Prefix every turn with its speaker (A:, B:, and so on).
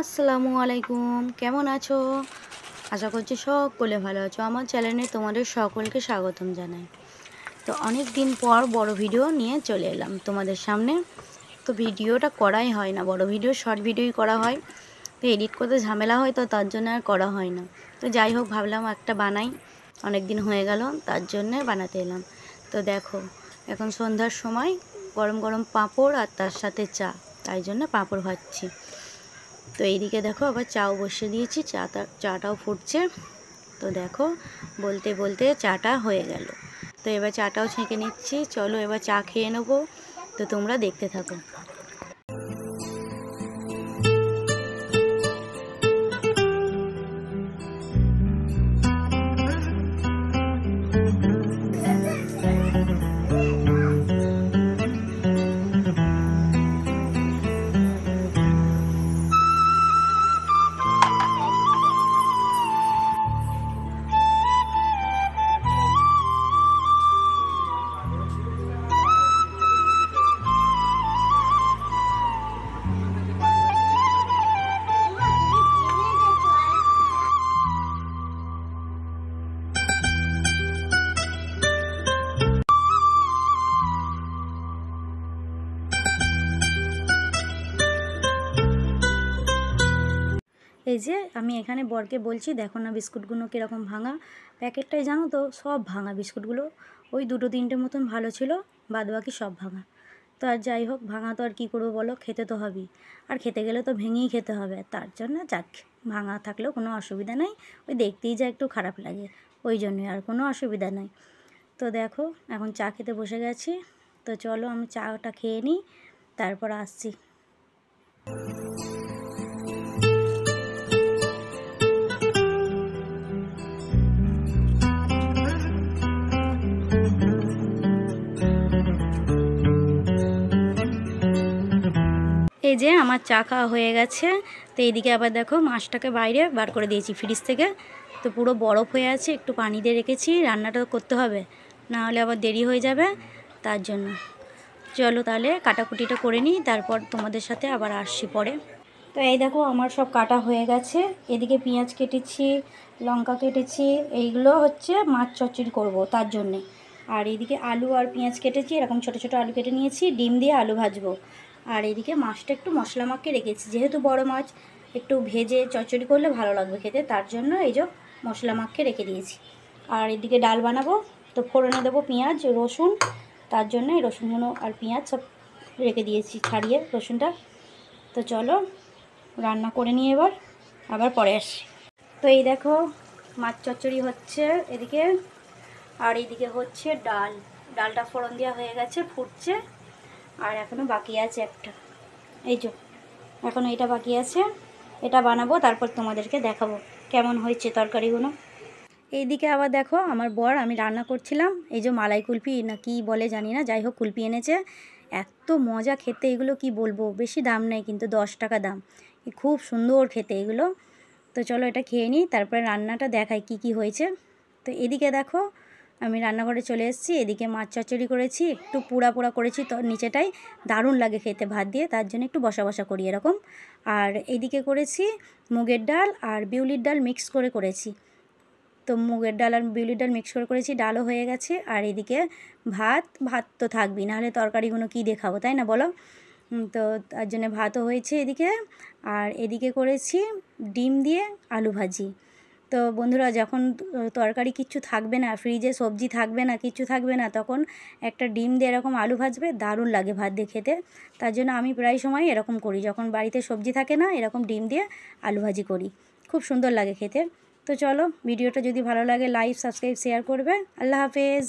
A: আসসালামু আলাইকুম, কেমন আছো? আশা করছি সকলে ভালো আছো। আমার চ্যানেলে তোমাদের সকলকে স্বাগতম জানাই। তো অনেক দিন পর বড় ভিডিও নিয়ে চলে এলাম তোমাদের সামনে। তো ভিডিওটা করাই হয় না, বড় ভিডিও শর্ট ভিডিওই করা হয়। তো এডিট করতে ঝামেলা হয়, তো তার জন্য আর করা হয় না। তো যাই হোক, ভাবলাম একটা বানাই, অনেক দিন হয়ে গেল, তার জন্যে বানাতে এলাম। তো দেখো, এখন সন্ধ্যার সময় গরম গরম পাঁপড় আর তার সাথে চা, তাই জন্য পাঁপড় ভাজছি। তো এইদিকে দেখো আবার চাও বসিয়ে দিয়েছি, চাটাও ফুটছে। তো দেখো, বলতে বলতে চাটা হয়ে গেল। তো এবার চাটাও ছেঁকে নিচ্ছি, চলো এবার চা খেয়ে নেবো। তো তোমরা দেখতে থাকো। এই যে আমি এখানে বরকে বলছি, দেখো না বিস্কুটগুলো কীরকম ভাঙা। প্যাকেটটাই জানো তো, সব ভাঙা বিস্কুটগুলো। ওই দুটো তিনটে মতন ভালো ছিল, বাদবাকি সব ভাঙা। তো আর যাই হোক, ভাঙা তো আর কী করবো বলো, খেতে তো হবেই। আর খেতে গেলে তো ভেঙেই খেতে হবে, তার জন্য যাক, ভাঙা থাকলেও কোনো অসুবিধা নেই। ওই দেখতেই যা একটু খারাপ লাগে, ওই জন্যই, আর কোনো অসুবিধা নেই। তো দেখো, এখন চা খেতে বসে গেছি। তো চলো আমি চাটা খেয়ে নিই, তারপর আসছি। এই যে আমার চা খাওয়া হয়ে গেছে। তো এইদিকে আবার দেখো, মাছটাকে বাইরে বার করে দিয়েছি ফ্রিজ থেকে। তো পুরো বরফ হয়ে আছে, একটু পানি দিয়ে রেখেছি, রান্নাটা করতে হবে, না হলে আবার দেরি হয়ে যাবে, তার জন্য। চলো তাহলে কাটাকুটিটা করে নিই, তারপর তোমাদের সাথে আবার আসছি পরে। তো এই দেখো, আমার সব কাটা হয়ে গেছে। এদিকে পেঁয়াজ কেটেছি, লঙ্কা কেটেছি, এইগুলো হচ্ছে মাছ চচ্চড়ি করব তার জন্যে। আর এইদিকে আলু আর পেঁয়াজ কেটেছি, এরকম ছোটো ছোটো আলু কেটে নিয়েছি, ডিম দিয়ে আলু ভাজবো। আর এইদিকে মাছটা একটু মশলা মাখিয়ে রেখেছি, যেহেতু বড় মাছ, একটু ভেজে চচ্চড়ি করলে ভালো লাগবে খেতে, তার জন্য এই যে মশলা মাখিয়ে রেখে দিয়েছি। আর এদিকে ডাল বানাবো, তো ফোড়নে দেবো পেঁয়াজ রসুন, তার জন্য এই রসুনগুলো আর পেঁয়াজ সব রেখে দিয়েছি ছাড়িয়ে রসুনটা। তো চলো রান্না করে নিয়ে এবার আবার পরে আসি। তো এই দেখো, মাছ চচ্চড়ি হচ্ছে এদিকে, আর এইদিকে হচ্ছে ডালটা ফোড়ন দেওয়া হয়ে গেছে, ফুটছে। আর এখনও বাকি আছে একটা, এই যে এখনও এটা বাকি আছে, এটা বানাবো, তারপর তোমাদেরকে দেখাবো কেমন হয়েছে তরকারিগুলো। এইদিকে আবার দেখো, আমার বর, আমি রান্না করছিলাম, এই যে মালাই কুলফি না কি বলে জানি না, যাই হোক কুলফি এনেছে। এত মজা খেতে এগুলো, কি বলবো, বেশি দাম নেই কিন্তু 10 টাকা দাম। খুব সুন্দর খেতে এগুলো। তো চলো এটা খেয়ে নিই, তারপরে রান্নাটা দেখাই কি কি হয়েছে। তো এদিকে দেখো, আমি রান্নাঘরে চলে এসেছি। এদিকে মাছ চচ্চড়ি করেছি, একটু পোড়া পোড়া করেছি, তো নিচেটাই দারুণ লাগে খেতে ভাত দিয়ে, তার জন্য একটু বসা বসা করি এরকম। আর এদিকে করেছি মুগের ডাল আর বিউলির ডাল মিক্স করে করেছি। তো মুগের ডাল আর বিউলির ডাল মিক্স করে করেছি, ডালও হয়ে গেছে। আর এদিকে ভাত তো থাকবেই, নাহলে তরকারিগুলো কী দেখাবো, তাই না বলো। তো তার জন্য ভাতও হয়েছে এদিকে। আর এদিকে করেছি ডিম দিয়ে আলু ভাজি। তো বন্ধুরা, যখন তরকারি কিচ্ছু থাকবে না, ফ্রিজে সবজি থাকবে না, কিচ্ছু থাকবে না, তখন একটা ডিম দিয়ে এরকম আলু ভাজবে, দারুণ লাগে ভাত দিয়ে খেতে। তার জন্য আমি প্রায় সময় এরকম করি, যখন বাড়িতে সবজি থাকে না, এরকম ডিম দিয়ে আলু ভাজি করি, খুব সুন্দর লাগে খেতে। তো চলো, ভিডিওটা যদি ভালো লাগে লাইক সাবস্ক্রাইব শেয়ার করবে। আল্লাহ হাফেজ।